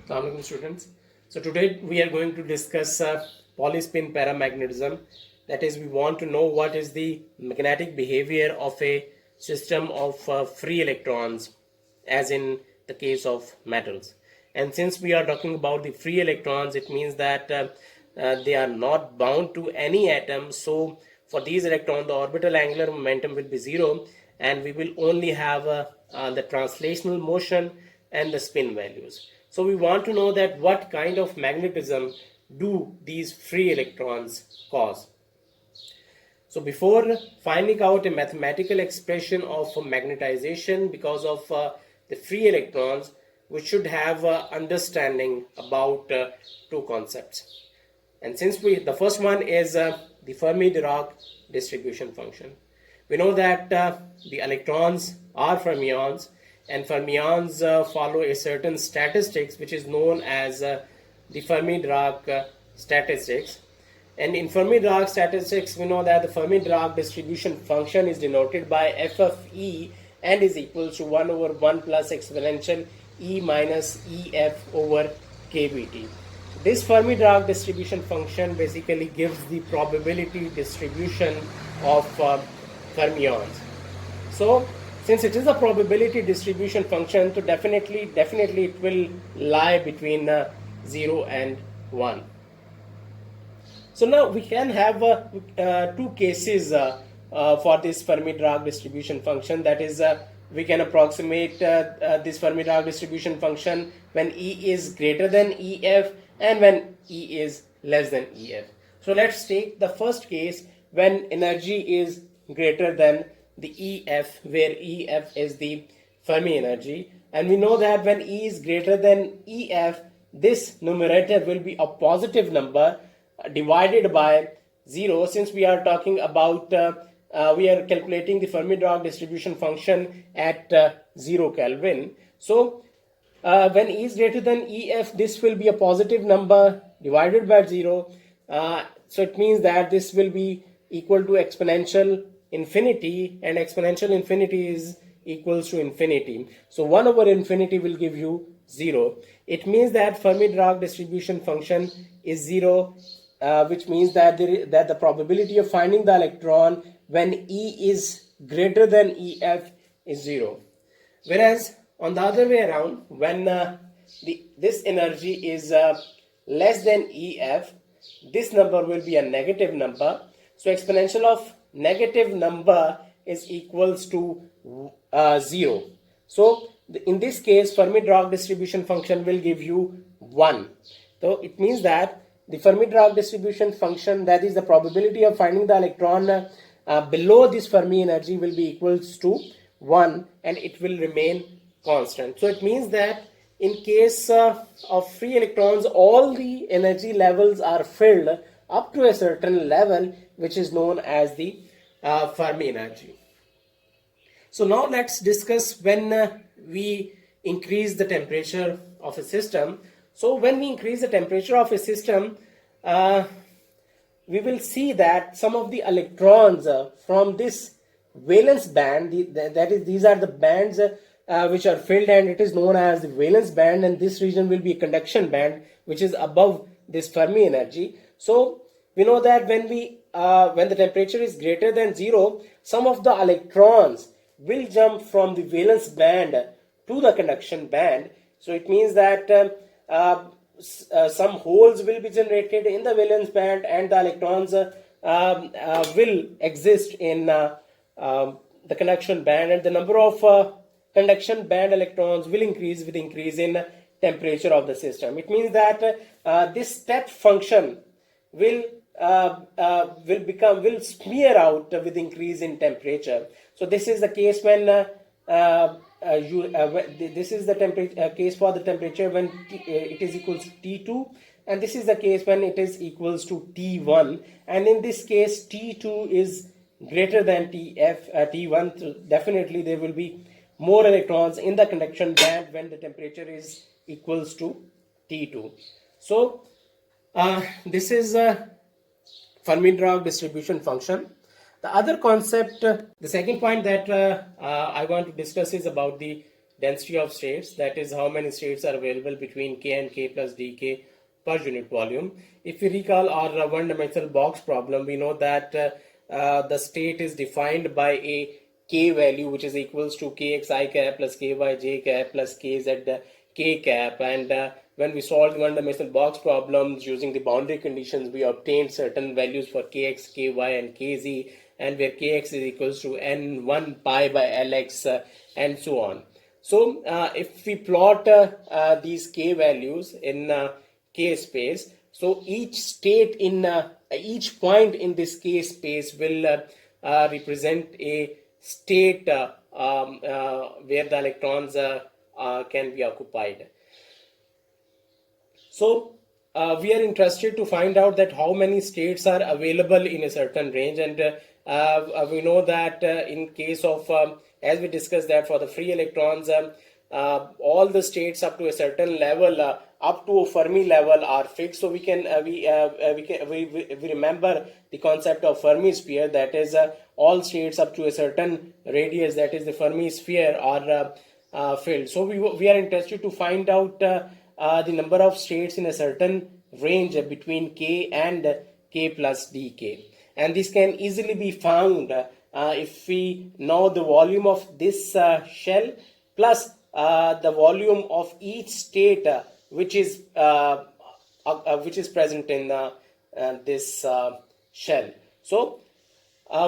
Assalamu alaikum students. So today we are going to discuss Pauli spin paramagnetism. That is, we want to know what is the magnetic behavior of a system of free electrons, as in the case of metals. And since we are talking about the free electrons, it means that they are not bound to any atom. So for these electrons, the orbital angular momentum will be zero, and we will only have the translational motion and the spin values. So we want to know that what kind of magnetism do these free electrons cause. So before finding out a mathematical expression of magnetization because of the free electrons, we should have understanding about two concepts. And since the first one is the Fermi-Dirac distribution function. We know that the electrons are fermions, and fermions follow a certain statistics which is known as the Fermi-Dirac statistics. And in Fermi-Dirac statistics, we know that the Fermi-Dirac distribution function is denoted by f of E and is equals to 1 over 1 plus exponential E minus EF over kBT. This Fermi-Dirac distribution function basically gives the probability distribution of fermions. So since it is a probability distribution function, so definitely it will lie between 0 and 1. So now we can have two cases for this Fermi-Dirac distribution function. That is, we can approximate this Fermi-Dirac distribution function when E is greater than EF and when E is less than EF. So let's take the first case when energy is greater than the EF, where EF is the Fermi energy. And we know that when E is greater than EF, this numerator will be a positive number divided by 0. Since we are talking about, we are calculating the Fermi-Dirac distribution function at 0 Kelvin. So when E is greater than EF, this will be a positive number divided by 0. So it means that this will be equal to exponential infinity, and exponential infinity is equals to infinity. So 1 over infinity will give you 0. It means that Fermi-Dirac distribution function is 0, which means that the probability of finding the electron when E is greater than EF is 0. Whereas on the other way around, when this energy is less than EF, this number will be a negative number. So exponential of negative number is equals to 0. So in this case, Fermi-Dirac distribution function will give you 1. So it means that the Fermi-Dirac distribution function, that is the probability of finding the electron below this Fermi energy, will be equals to 1, and it will remain constant. So it means that in case of free electrons, all the energy levels are filled up to a certain level, which is known as the Fermi energy. So now let's discuss when we increase the temperature of a system. So when we increase the temperature of a system, we will see that some of the electrons from this valence band, that is, these are the bands which are filled, and it is known as the valence band, and this region will be a conduction band which is above this Fermi energy. So we know that when the temperature is greater than 0, some of the electrons will jump from the valence band to the conduction band. So it means that some holes will be generated in the valence band, and the electrons will exist in the conduction band, and the number of conduction band electrons will increase with increase in temperature of the system. It means that this step function will smear out with increase in temperature. So this is the case when this is the temperature case for the temperature when it is equals to T2, and this is the case when it is equals to T1, and in this case T2 is greater than T1. So definitely there will be more electrons in the conduction band when the temperature is equals to T2. So this is Fermi-Dirac distribution function. The other concept, the second point that I want to discuss is about the density of states, that is how many states are available between k and k plus dk per unit volume. If we recall our one-dimensional box problem, we know that the state is defined by a k value which is equals to kx I cap plus ky j cap plus kz k cap, and when we solved one-dimensional box problems using the boundary conditions, we obtained certain values for kx, ky and kz, and where kx is equals to n1 pi by lx and so on. So if we plot these k values in k space, so each state in each point in this k space will represent a state where the electrons can be occupied. So we are interested to find out that how many states are available in a certain range, and we know that in case of as we discussed that for the free electrons, all the states up to a certain level, up to a Fermi level, are fixed. So we remember the concept of Fermi sphere, that is all states up to a certain radius, that is the Fermi sphere, are filled. So we are interested to find out the number of states in a certain range between k and k plus dk, and this can easily be found if we know the volume of this shell plus the volume of each state which is present in this shell. So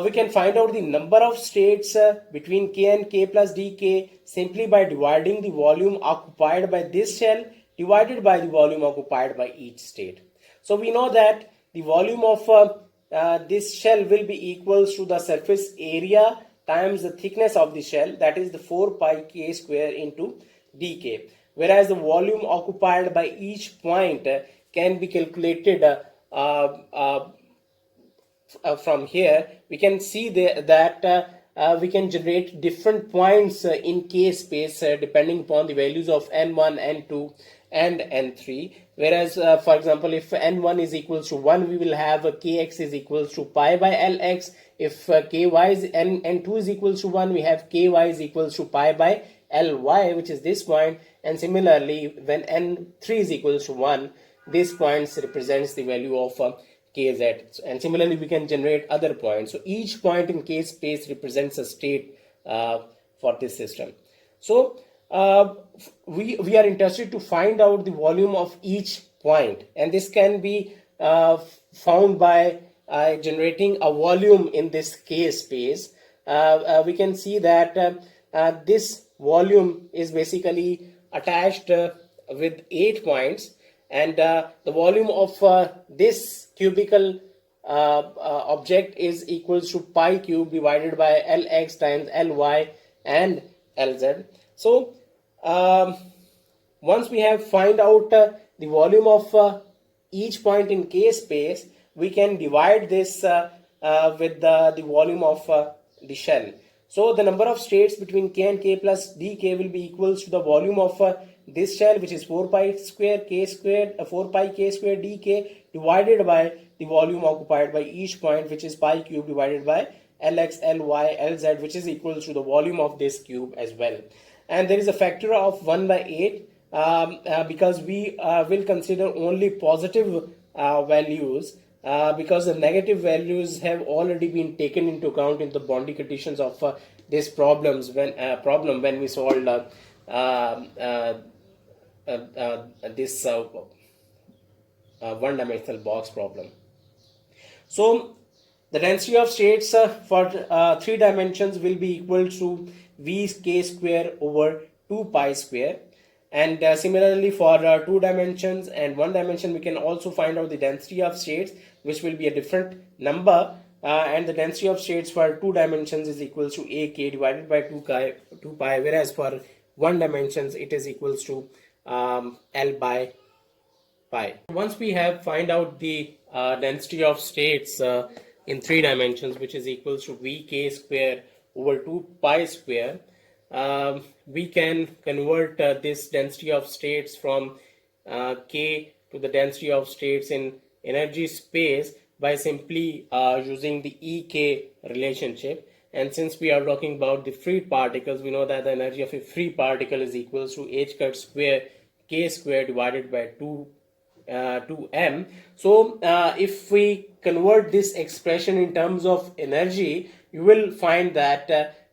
we can find out the number of states between k and k plus dk simply by dividing the volume occupied by this shell divided by the volume occupied by each state. So we know that the volume of this shell will be equals to the surface area times the thickness of the shell, that is the 4 pi k square into dk, whereas the volume occupied by each point can be calculated from here. We can see that we can generate different points in k space depending upon the values of n1, n2 and n3, whereas for example, if n1 is equals to 1, we will have kx is equals to pi by lx. If ky is n2 is equals to 1, we have ky is equals to pi by ly, which is this point, and similarly when n3 is equals to 1, this point represents the value of kz, and similarly we can generate other points. So each point in k space represents a state for this system. So we are interested to find out the volume of each point, and this can be found by generating a volume in this k space. We can see that this volume is basically attached with 8 points, and the volume of this cubical object is equals to pi cube divided by lx times ly and lz. So once we have find out the volume of each point in k space, we can divide this with the volume of the shell. So the number of states between k and k plus dk will be equals to the volume of this shell, which is 4 pi square k squared 4 pi k square dk divided by the volume occupied by each point, which is pi cube divided by lx, ly, lz, which is equals to the volume of this cube as well. And there is a factor of 1 by 8 because we will consider only positive values because the negative values have already been taken into account in the boundary conditions of this problem when we solved this one-dimensional box problem. So the density of states for 3 dimensions will be equal to v k square over 2 pi square, and similarly for 2 dimensions and 1 dimension we can also find out the density of states, which will be a different number, and the density of states for 2 dimensions is equals to ak divided by 2 pi, whereas for 1 dimensions it is equals to L by pi. Once we have find out the density of states in 3 dimensions, which is equals to vk square over 2 pi square, we can convert this density of states from k to the density of states in energy space by simply using the ek relationship. And since we are talking about the free particles, we know that the energy of a free particle is equals to h cut square k square divided by 2m. So if we convert this expression in terms of energy, you will find that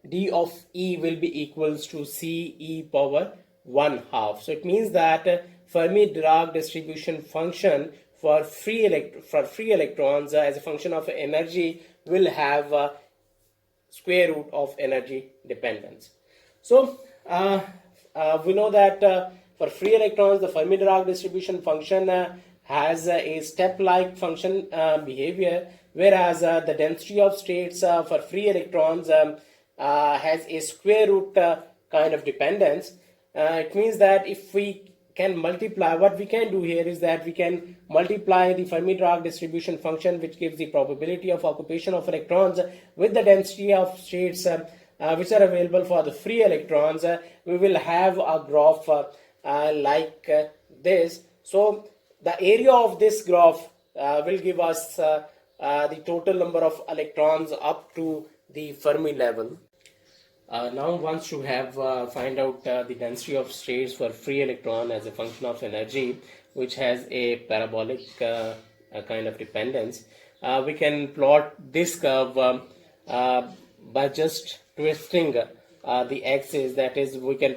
d of E will be equals to c e power 1/2. So it means that Fermi-Dirac distribution function for free electrons as a function of energy will have square root of energy dependence. So we know that for free electrons, the Fermi-Dirac distribution function has a step-like function behavior, whereas the density of states for free electrons has a square root kind of dependence. It means that if we can multiply, what we can do here is that we can multiply the Fermi-Dirac distribution function, which gives the probability of occupation of electrons, with the density of states which are available for the free electrons. We will have a graph like this. So the area of this graph will give us the total number of electrons up to the Fermi level. Now once you have find out the density of states for free electron as a function of energy, which has a parabolic kind of dependence, we can plot this curve by just twisting the axis. That is, we can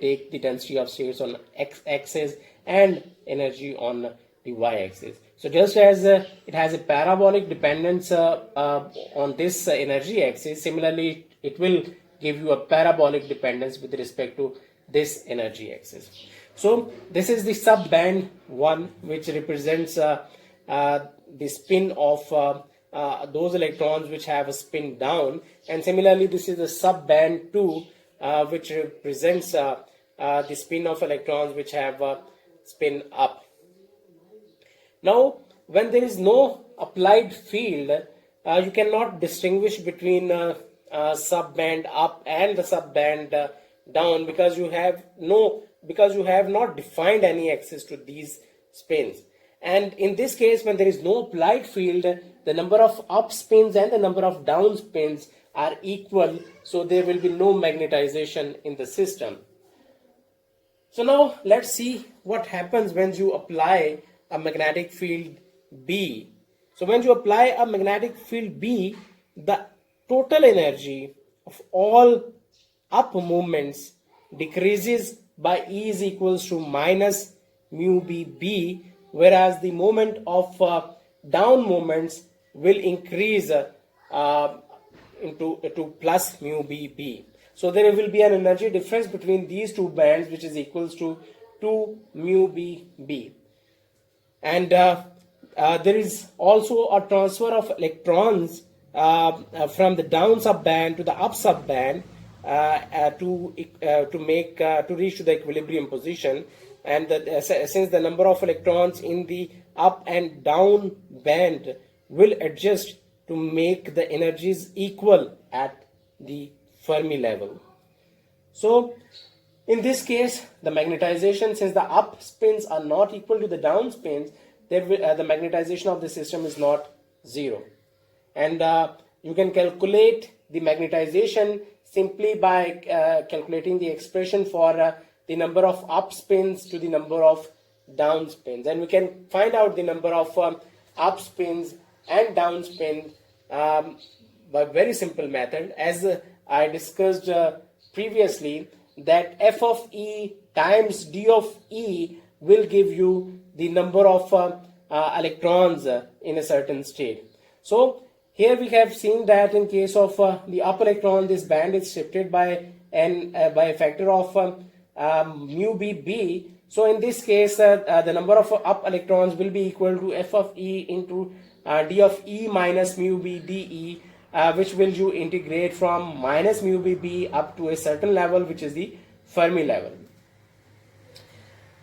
take the density of states on x-axis and energy on the y-axis. So just as it has a parabolic dependence on this energy axis, similarly it will give you a parabolic dependence with respect to this energy axis. So this is the sub-band 1, which represents the spin of those electrons which have a spin down, and similarly this is the sub-band 2, which represents the spin of electrons which have a spin up. Now when there is no applied field, you cannot distinguish between sub-band up and the sub-band down, because you have not defined any access to these spins. And in this case, when there is no applied field, the number of up spins and the number of down spins are equal, so there will be no magnetization in the system. So now let's see what happens when you apply a magnetic field B. So when you apply a magnetic field B, the total energy of all up movements decreases by E is equals to minus mu B, whereas the moment of down movements will increase to plus mu B. So there will be an energy difference between these two bands, which is equals to 2 mu B. And there is also a transfer of electrons from the down sub-band to the up sub-band to reach to the equilibrium position. And since the number of electrons in the up and down band will adjust to make the energies equal at the Fermi level. So in this case, the magnetization, since the up spins are not equal to the down spins, the magnetization of the system is not zero. And you can calculate the magnetization simply by calculating the expression for the number of up spins to the number of down spins. And we can find out the number of up spins and down spins by very simple method, as I discussed previously, that f of E times d of E will give you the number of electrons in a certain state. So here we have seen that in case of the up electron, this band is shifted by a factor of mu B. So in this case, the number of up electrons will be equal to f of E into d of E minus mu B dE, which will you integrate from minus mu B up to a certain level, which is the Fermi level.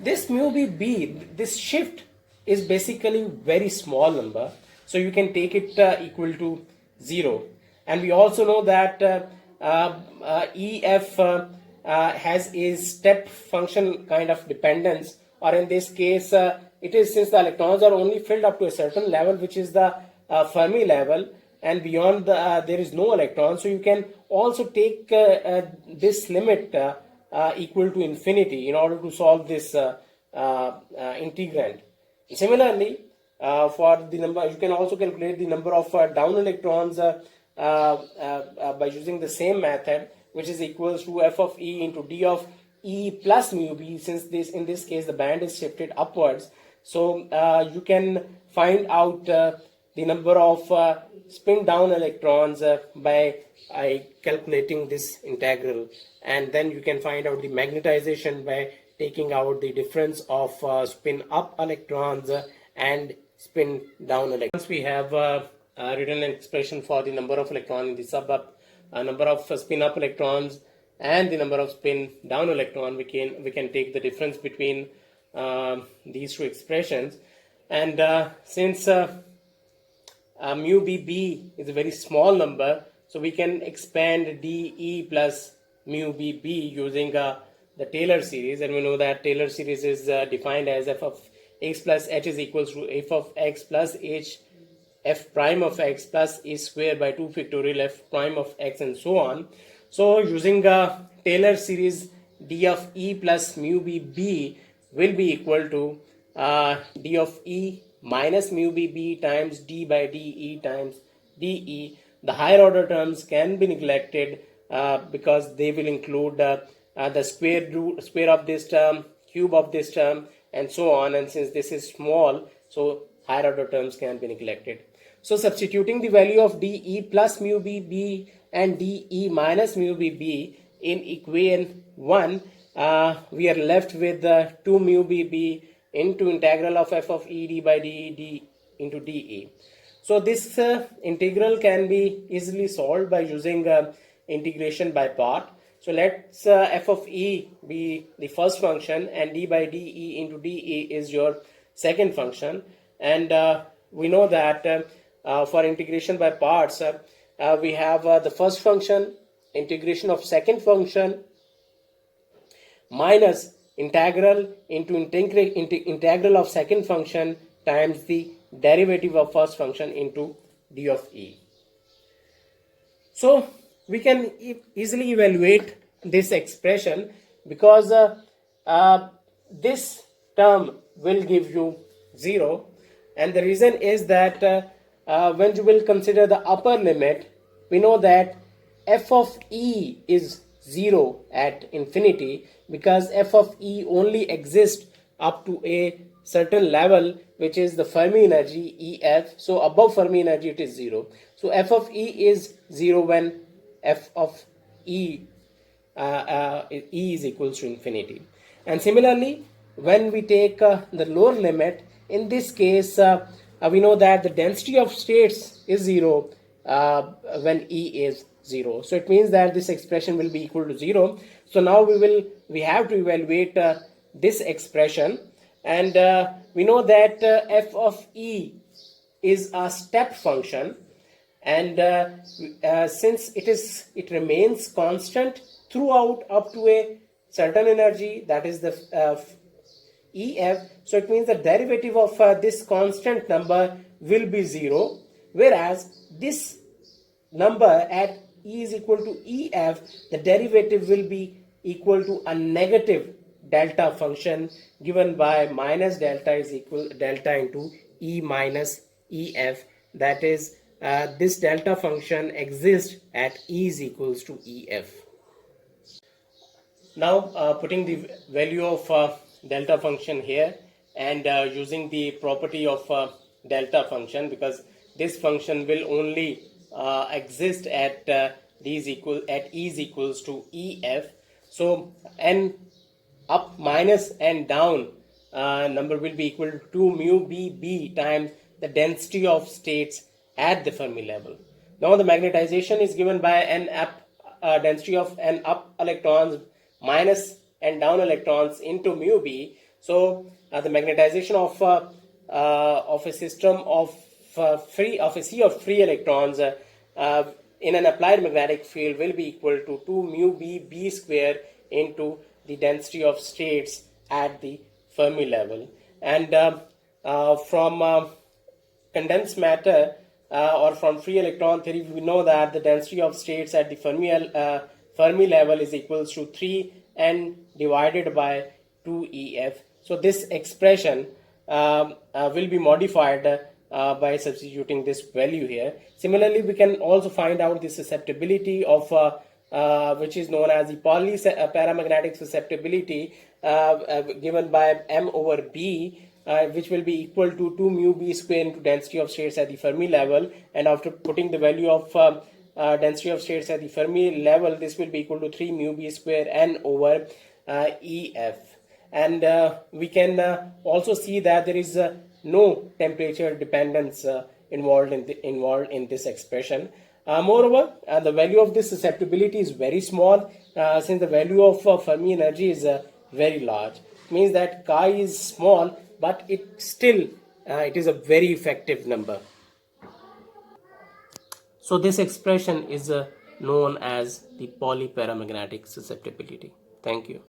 This mu B, this shift is basically very small number, so you can take it equal to 0. And we also know that EF has a step function kind of dependence, or in this case it is, since the electrons are only filled up to a certain level, which is the Fermi level, and beyond there is no electron. So you can also take this limit equal to infinity in order to solve this integrand. Similarly, for the number, you can also calculate the number of down electrons by using the same method, which is equals to f of e into d of e plus mu b, since this in this case the band is shifted upwards. So you can find out the number of spin down electrons by calculating this integral, and then you can find out the magnetization by taking out the difference of spin up electrons and spin down electrons. Once we have written an expression for the number of electrons in the subup, number of spin up electrons and the number of spin down electron, we can take the difference between these two expressions. And since mu bb is a very small number, so we can expand dE plus mu bb using the Taylor series, and we know that Taylor series is defined as f of x plus h is equals to f of x plus h f prime of x plus e square by 2 factorial f prime of x, and so on. So using Taylor series, d of e plus mu bb will be equal to d of e minus mu bb times d by de times de. The higher order terms can be neglected because they will include the square of this term, cube of this term, and so on. And since this is small, so higher order terms can be neglected. So substituting the value of dE plus mu bb and dE minus mu bb in equation 1, we are left with 2 mu bb into integral of f of e d by de into de. So this integral can be easily solved by using integration by part. So let's f of e be the first function and d by de into de is your second function. And we know that for integration by parts, we have the first function, integration of second function, minus integral into integral of second function times the derivative of first function into d of e. So we can easily evaluate this expression because this term will give you 0, and the reason is that when you will consider the upper limit, we know that f of e is 0 at infinity, because f of e only exists up to a certain level, which is the Fermi energy EF. So above Fermi energy it is 0. So f of e is 0 when f of e is equals to infinity. And similarly, when we take the lower limit, in this case we know that the density of states is 0 when e is 0. So it means that this expression will be equal to 0. So now we have to evaluate this expression, and we know that f of e is a step function, and since it remains constant throughout up to a certain energy, that is the EF, so it means the derivative of this constant number will be 0, whereas this number at E is equal to EF, the derivative will be equal to a negative delta function given by minus delta is equal delta into E minus EF. That is, this delta function exists at E is equals to EF. Now putting the value of delta function here and using the property of delta function, because this function will only exist at E is equals to EF. So n up minus n down number will be equal to 2 mu bb times the density of states at the Fermi level. Now the magnetization is given by n up density of n up electrons minus n down electrons into mu b. So the magnetization of a system of a sea of free electrons in an applied magnetic field will be equal to 2 mu b square into the density of states at the Fermi level. And from condensed matter, or from free electron theory, we know that the density of states at the Fermi level is equals to 3n divided by 2EF. So this expression will be modified by substituting this value here. Similarly, we can also find out the susceptibility of which is known as the Pauli paramagnetic susceptibility given by m over b, which will be equal to 2 mu b square into density of states at the Fermi level. And after putting the value of density of states at the Fermi level, this will be equal to 3 mu b square n over EF. And we can also see that there is no temperature dependence involved in this expression. Moreover, the value of this susceptibility is very small, since the value of Fermi energy is very large. It means that chi is small, but it still it is a very effective number. So this expression is known as the Pauli paramagnetic susceptibility. Thank you.